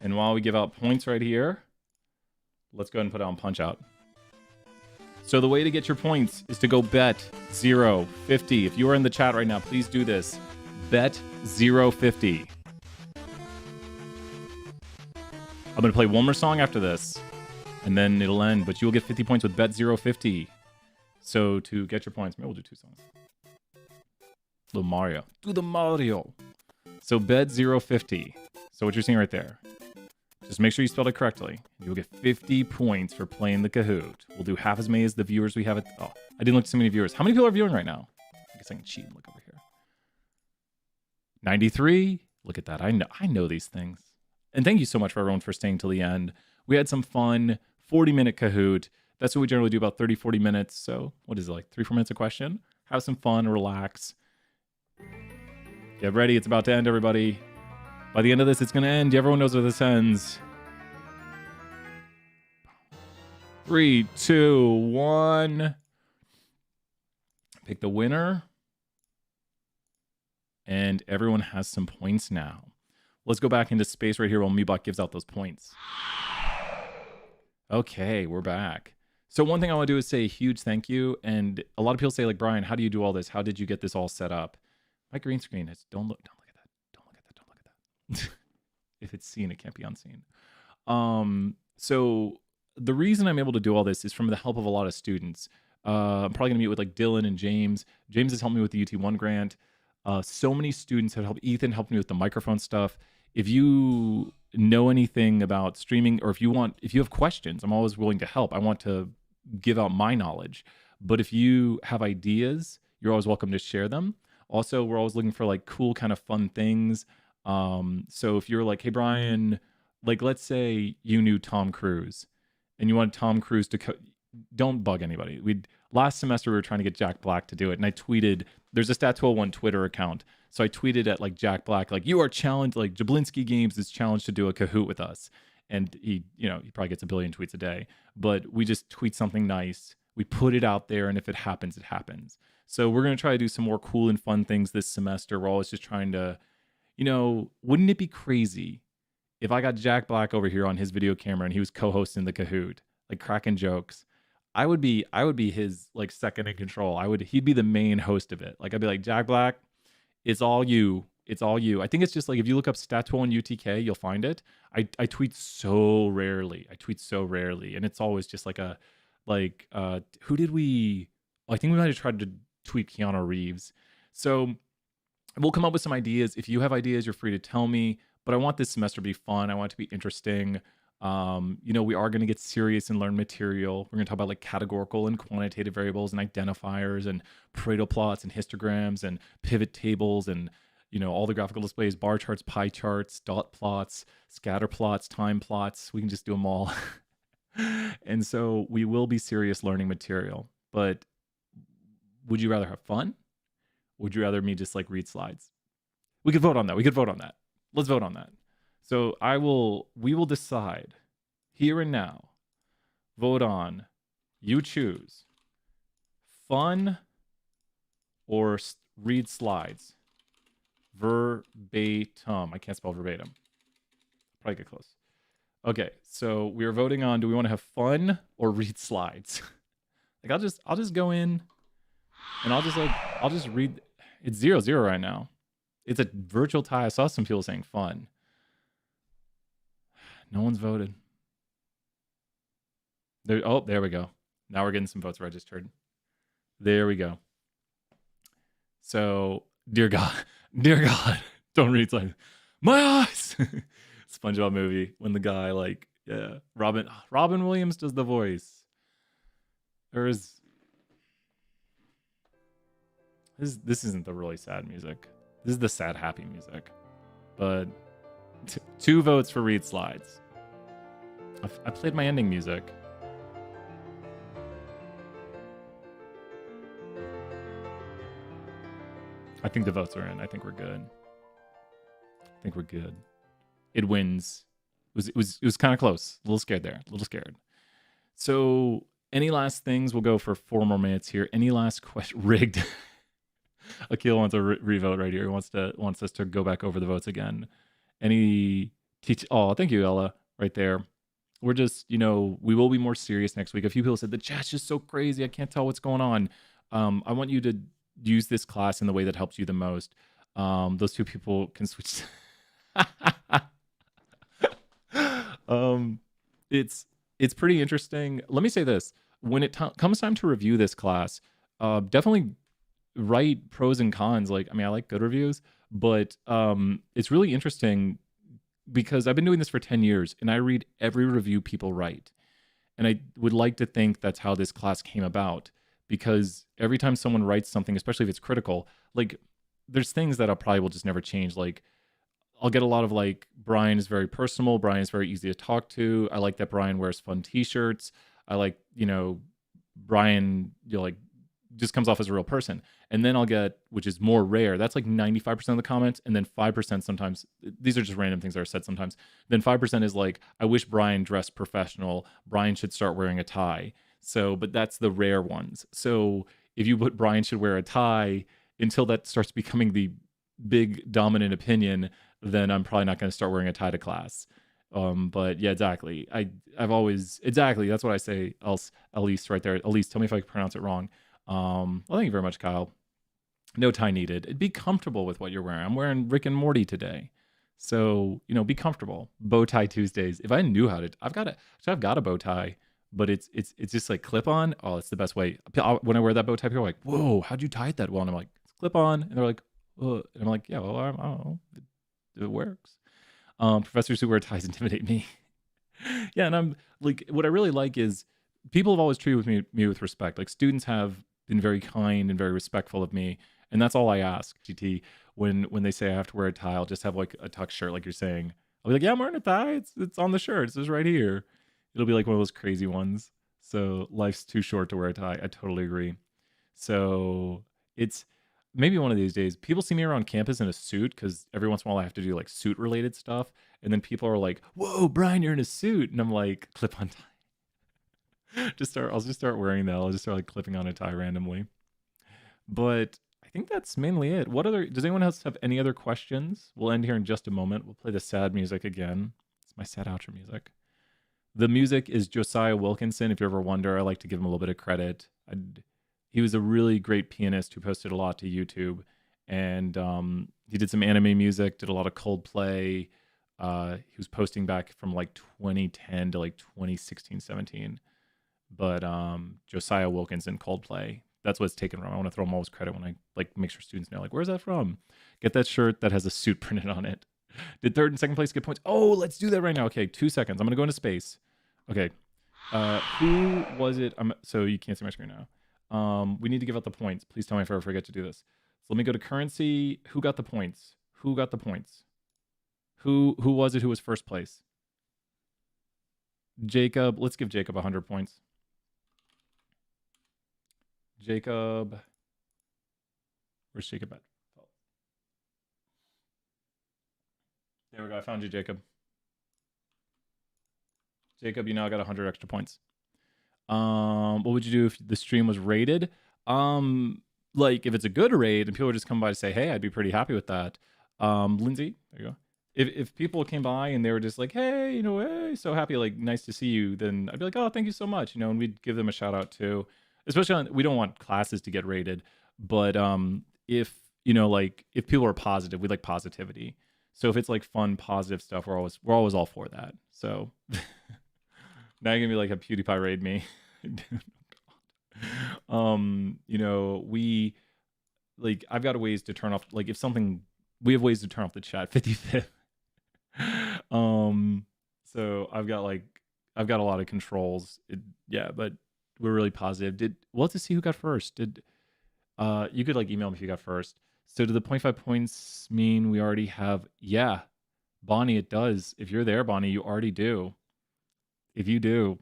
And while we give out points right here, let's go ahead and put it on Punch Out. So the way to get your points is to go bet 0.50. If you are in the chat right now, please do this. Bet 0.50. I'm going to play one more song after this, and then it'll end. But you will get 50 points with bet 0.50. So to get your points, maybe we'll do 2 songs. Little Mario. Do the Mario. So bet 0.50. So what you're seeing right there. Just make sure you spelled it correctly. You'll get 50 points for playing the Kahoot. We'll do half as many as the viewers we have. Oh, I didn't look at so many viewers. How many people are viewing right now? I guess I can cheat and look over here. 93. Look at that. I know these things. And thank you so much for everyone for staying till the end. We had some fun. 40-minute Kahoot. That's what we generally do, about 30, 40 minutes. So what is it, like 3-4 minutes a question? Have some fun, relax. Get ready. It's about to end, everybody. By the end of this, it's going to end. Everyone knows where this ends. 3, 2, 1. Pick the winner. And everyone has some points now. Let's go back into space right here while Mubot gives out those points. Okay, we're back. So one thing I want to do is say a huge thank you. And a lot of people say, like, Brian, how do you do all this? How did you get this all set up? My green screen is, don't look at that. If it's seen, it can't be unseen. So the reason I'm able to do all this is from the help of a lot of students. I'm probably gonna meet with like Dylan and James. James has helped me with the UT1 grant. So many students have helped. Ethan helped me with the microphone stuff. If you know anything about streaming, or if you have questions, I'm always willing to help. I want to give out my knowledge. But if you have ideas, you're always welcome to share them. Also, we're always looking for like cool kind of fun things. So if you're like, hey, Brian, like, let's say you knew Tom Cruise and you wanted Tom Cruise to don't bug anybody. Last semester, we were trying to get Jack Black to do it. And I tweeted, there's a Stat201 Twitter account. So I tweeted at like Jack Black, like, you are challenged, like Jablinski Games is challenged to do a Kahoot with us. And he probably gets a billion tweets a day, but we just tweet something nice. We put it out there. And if it happens, it happens. So we're going to try to do some more cool and fun things this semester. We're always just trying to, wouldn't it be crazy if I got Jack Black over here on his video camera and he was co-hosting the Kahoot, like cracking jokes? I would be his like second in control. He'd be the main host of it. Like I'd be like, Jack Black, it's all you. It's all you. I think it's just like, if you look up Stat201 UTK, you'll find it. I tweet so rarely. And it's always just like who did we, I think we might have tried to tweet Keanu Reeves. So we'll come up with some ideas. If you have ideas, you're free to tell me. But I want this semester to be fun. I want it to be interesting. We are going to get serious and learn material. We're going to talk about like categorical and quantitative variables and identifiers and Pareto plots and histograms and pivot tables and all the graphical displays, bar charts, pie charts, dot plots, scatter plots, time plots. We can just do them all. And so we will be serious learning material. But would you rather have fun? Would you rather me just like read slides? We could vote on that. Let's vote on that. So we will decide here and now, vote on, you choose fun or read slides. Verbatim. I can't spell verbatim. Probably get close. Okay, so we are voting on, do we want to have fun or read slides? Like I'll just go in and I'll just read. It's 0-0 right now. It's a virtual tie. I saw some people saying fun. No one's voted. There we go. Now we're getting some votes registered. There we go. So, dear God, don't read slides. My eyes. SpongeBob movie when the guy Robin Williams does the voice. This isn't the really sad music. This is the sad happy music. But 2 votes for read slides. I played my ending music. I think the votes are in. I think we're good. It wins. It was kind of close. A little scared there. So any last things? We'll go for 4 more minutes here. Any last question? Rigged. Akil wants a revote right here. He wants us to go back over the votes again. Oh, thank you, Ella, right there. We're just, we will be more serious next week. A few people said the chat's just so crazy. I can't tell what's going on. I want you to use this class in the way that helps you the most. Those 2 people can switch. It's pretty interesting. Let me say this. When it comes time to review this class, definitely write pros and cons. I like good reviews, but it's really interesting because I've been doing this for 10 years and I read every review people write. And I would like to think that's how this class came about, because every time someone writes something, especially if it's critical, there's things that I probably will just never change. I'll get a lot of Brian is very personal. Brian is very easy to talk to. I like that Brian wears fun t-shirts. I like, Brian, just comes off as a real person. And then I'll get, which is more rare, that's 95% of the comments. And then 5% sometimes, these are just random things that are said sometimes. Then 5% is I wish Brian dressed professional. Brian should start wearing a tie. So, but that's the rare ones. So if you put Brian should wear a tie, until that starts becoming the big dominant opinion, then I'm probably not going to start wearing a tie to class. But yeah, exactly. That's what I say. Elise right there. Elise, tell me if I pronounce it wrong. Well, thank you very much, Kyle. No tie needed. Be comfortable with what you're wearing. I'm wearing Rick and Morty today. So, be comfortable. Bow tie Tuesdays. If I knew how to, I've got a bow tie, but it's just clip on. Oh, it's the best way. When I wear that bow tie, people are like, whoa, how'd you tie it that well? And I'm like, it's clip on. And they're like, and I'm like, yeah, well, I don't know. It works. Professors who wear ties intimidate me. Yeah, and I'm what I really like is people have always treated me with respect. Students have been very kind and very respectful of me, and that's all I ask. GT, when they say I have to wear a tie, I'll just have a tuck shirt, like you're saying. I'll be like, yeah, I'm wearing a tie. It's on the shirt. It's just right here. It'll be one of those crazy ones. So life's too short to wear a tie. I totally agree. So it's maybe one of these days, people see me around campus in a suit because every once in a while I have to do suit related stuff. And then people are like, whoa, Brian, you're in a suit. And I'm like, clip on tie. I'll just start wearing that. I'll just start clipping on a tie randomly. But I think that's mainly it. Does anyone else have any other questions? We'll end here in just a moment. We'll play the sad music again. It's my sad outro music. The music is Josiah Wilkinson. If you ever wonder, I like to give him a little bit of credit. He was a really great pianist who posted a lot to YouTube. And he did some anime music, did a lot of Coldplay. He was posting back from 2010 to 2016, 17. But Josiah Wilkinson, Coldplay, that's what it's taken from. I want to throw him all his credit when I make sure students know, where's that from? Get that shirt that has a suit printed on it. Did third and second place get points? Oh, let's do that right now. Okay, 2 seconds. I'm gonna go into space. Okay. Who was it? So you can't see my screen now. We need to give out the points. Please tell me if I ever forget to do this. So let me go to currency. Who got the points? Who got the points? Who was it who was first place? Jacob. Let's give Jacob 100 points. Jacob. Where's Jacob at? There we go. I found you, Jacob. Jacob, you now got 100 extra points. What would you do if the stream was rated? Like if it's a good raid and people would just come by to say, hey, I'd be pretty happy with that. Lindsay, there you go. If people came by and they were just like, hey, you know, hey, so happy, like nice to see you, then I'd be like, oh, thank you so much, you know, and we'd give them a shout out too. Especially we don't want classes to get rated, but if you know, like if people are positive, we like positivity. So if it's like fun, positive stuff, we're always all for that. So now you're gonna be like a PewDiePie raid me. You know, I've got ways to turn off, like if something, we have ways to turn off the chat 55th. So I've got a lot of controls. Yeah, but we're really positive. We'll have to see who got first. You could like email me if you got first. So do the 0.5 points mean we already have, yeah, Bonnie, it does. If you're there, Bonnie, you already do. If you do,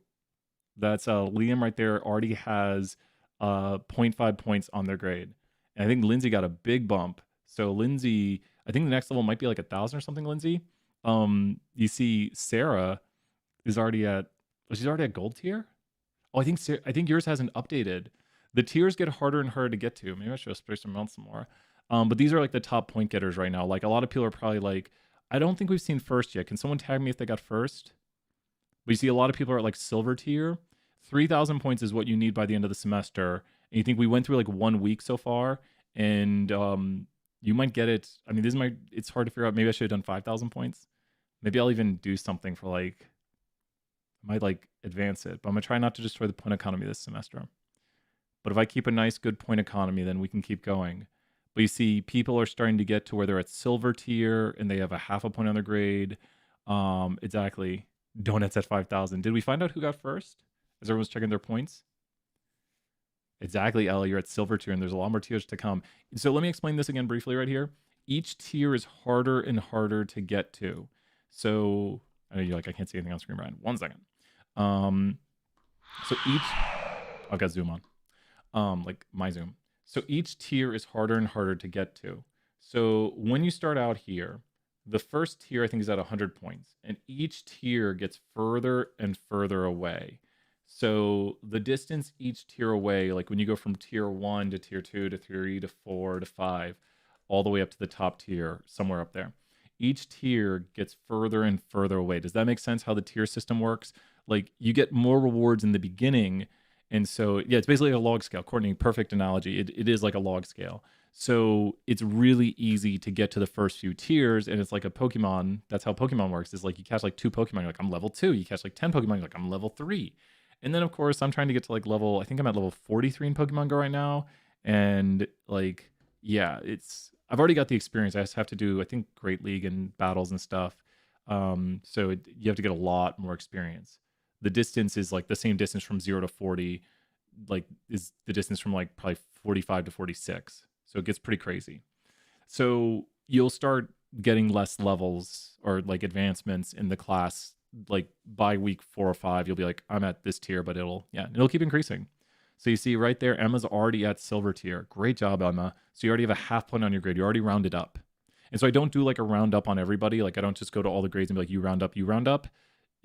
that's Liam right there already has 0.5 points on their grade. And I think Lindsay got a big bump. So Lindsay, I think the next level might be like 1,000 or something, Lindsay. You see Sarah is already at, she's already at gold tier? Oh, I think yours hasn't updated. The tiers get harder and harder to get to. Maybe I should have spaced them out some more. But these are like the top point getters right now. Like a lot of people are probably like, I don't think we've seen first yet. Can someone tag me if they got first? But you see a lot of people are at like silver tier. 3,000 points is what you need by the end of the semester. And you think we went through like 1 week so far, and you might get it. I mean, it's hard to figure out. Maybe I should have done 5,000 points. Maybe I'll even do something for like, I might like advance it, but I'm gonna try not to destroy the point economy this semester. But if I keep a nice, good point economy, then we can keep going. But you see, people are starting to get to where they're at silver tier and they have a half a point on their grade. Exactly. Donuts at 5,000. Did we find out who got first? As everyone's checking their points? Exactly, Ellie. You're at silver tier and there's a lot more tiers to come. So let me explain this again briefly right here. Each tier is harder and harder to get to. So I know you're like, I can't see anything on screen, Brian. 1 second. So each, I've got Zoom on. Like my Zoom. So each tier is harder and harder to get to. So when you start out here, the first tier I think is at 100 points, and each tier gets further and further away. So the distance each tier away, like when you go from tier 1 to tier 2 to 3 to 4 to 5, all the way up to the top tier, somewhere up there. Each tier gets further and further away. Does that make sense how the tier system works? Like you get more rewards in the beginning. And so, yeah, it's basically a log scale. Courtney, perfect analogy. It is like a log scale. So it's really easy to get to the first few tiers. And it's like a Pokemon. That's how Pokemon works. It's like you catch like 2 Pokemon, you're like, I'm level 2. You catch like 10 Pokemon, you're like, I'm level 3. And then, of course, I'm trying to get to like level, I think I'm at level 43 in Pokemon Go right now. And like, yeah, I've already got the experience. I just have to do, I think, Great League and battles and stuff. So you have to get a lot more experience. The distance is like the same distance from 0 to 40, like is the distance from like probably 45 to 46. So it gets pretty crazy. So you'll start getting less levels or like advancements in the class. Like by week 4 or 5, you'll be like, I'm at this tier, but it'll keep increasing. So you see right there, Emma's already at silver tier. Great job, Emma. So you already have a half point on your grade. You already rounded up. And so I don't do like a round up on everybody. Like I don't just go to all the grades and be like, you round up, you round up.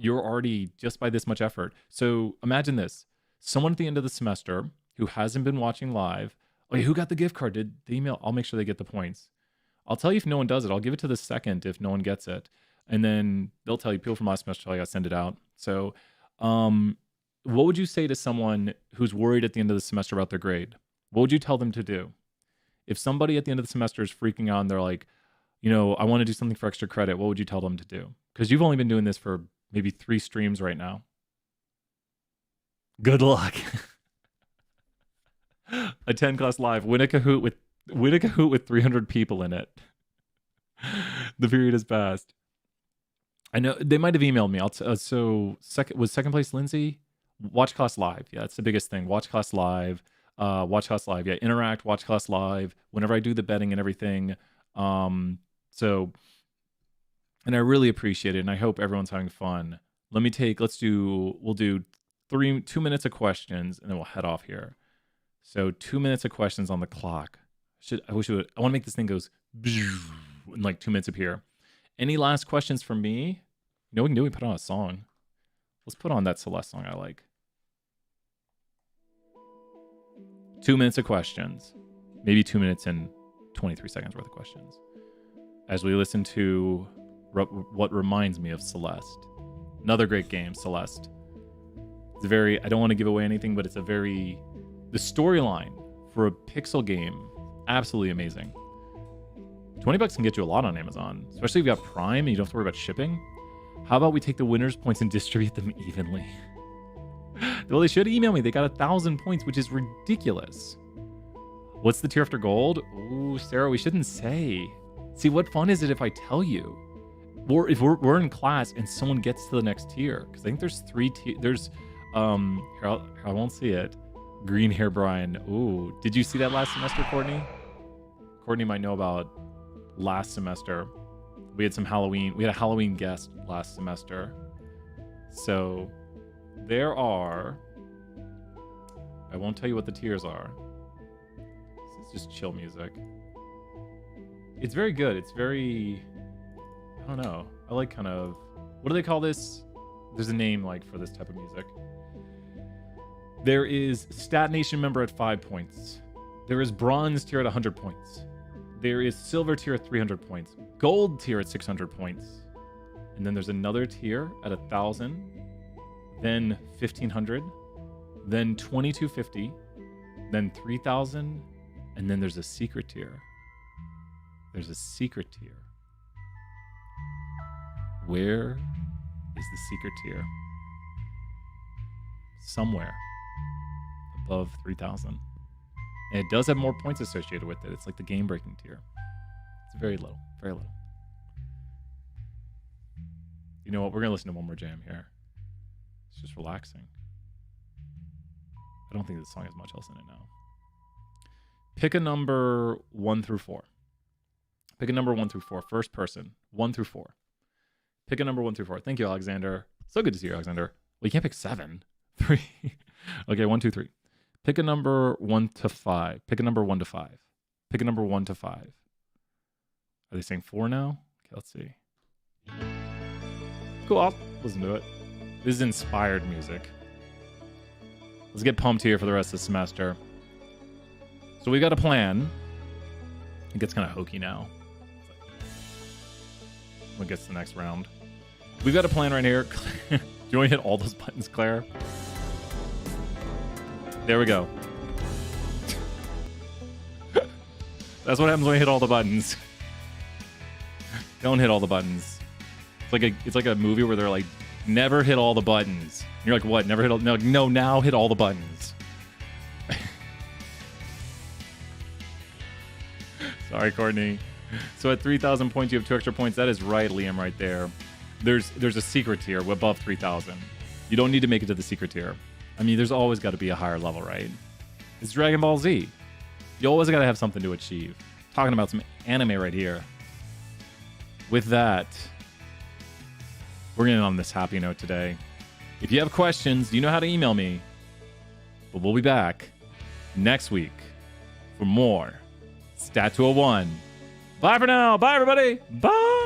You're already just by this much effort. So imagine this. Someone at the end of the semester who hasn't been watching live, okay, who got the gift card? Did the email? I'll make sure they get the points. I'll tell you if no one does it. I'll give it to the second if no one gets it. And then they'll tell you, people from last semester tell you I send it out. So what would you say to someone who's worried at the end of the semester about their grade? What would you tell them to do? If somebody at the end of the semester is freaking out and they're like, you know, I want to do something for extra credit, what would you tell them to do? Because you've only been doing this for maybe 3 streams right now. Good luck. Attend class live. Win a Kahoot with 300 people in it. The period has passed. I know they might have emailed me. Second place Lindsay? Watch class live. Yeah, that's the biggest thing. Watch class live. Watch class live. Yeah, interact, watch class live. Whenever I do the betting and everything. And I really appreciate it, and I hope everyone's having fun. We'll do 2 minutes of questions, and then we'll head off here. So 2 minutes of questions on the clock. I want to make this thing goes in like 2 minutes up here. Any last questions from me? You know what we can do? We put on a song. Let's put on that Celeste song I like. 2 minutes of questions. Maybe 2 minutes and 23 seconds worth of questions. As we listen to what reminds me of Celeste. Another great game, Celeste. It's I don't want to give away anything, but the storyline for a pixel game, absolutely amazing. $20 can get you a lot on Amazon, especially if you got Prime and you don't have to worry about shipping. How about we take the winner's points and distribute them evenly? Well, they should email me. They got 1,000 points, which is ridiculous. What's the tier after gold? Ooh, Sarah, we shouldn't say. See, what fun is it if I tell you? Or if we're in class and someone gets to the next tier. Because I think there's 3 tiers. There's, here, I won't see it. Green hair Brian. Ooh, did you see that last semester, Courtney? Courtney might know about last semester. We had a Halloween guest last semester. So there are, I won't tell you what the tiers are. It's just chill music. It's very good. It's very, I don't know. I like kind of, what do they call this? There's a name like for this type of music. There is Stat Nation member at 5 points. There is Bronze tier at 100 points. There is Silver tier at 300 points. Gold tier at 600 points. And then there's another tier at 1,000. Then 1,500. Then 2,250. Then 3,000. And then there's a secret tier. There's a secret tier. Where is the secret tier? Somewhere above 3,000. And it does have more points associated with it. It's like the game-breaking tier. It's very little. Very little. You know what? We're going to listen to one more jam here. It's just relaxing. I don't think this song has much else in it now. Pick a number 1 through 4. Pick a number 1 through 4. First person. 1 through 4. Pick a number 1 through 4. Thank you, Alexander. So good to see you, Alexander. Well, you can't pick 7. 3. Okay, 1, 2, 3. Pick a number 1 to 5. Pick a number 1 to 5. Pick a number 1 to 5. Are they saying 4 now? Okay, let's see. Cool, I'll listen to it. This is inspired music. Let's get pumped here for the rest of the semester. So we got a plan. It gets kind of hokey now. When it gets to the next round. We've got a plan right here. Do you want to hit all those buttons, Claire? There we go. That's what happens when you hit all the buttons. Don't hit all the buttons. It's like a movie where they're like, never hit all the buttons. And you're like, what? Never hit all? No, now hit all the buttons. Sorry, Courtney. So at 3,000 points, you have 2 extra points. That is right, Liam, right there. There's a secret tier above 3,000. You don't need to make it to the secret tier. I mean, there's always got to be a higher level, right? It's Dragon Ball Z. You always got to have something to achieve. Talking about some anime right here. With that, we're going to end on this happy note today. If you have questions, you know how to email me. But we'll be back next week for more Stat 201. Bye for now. Bye, everybody. Bye.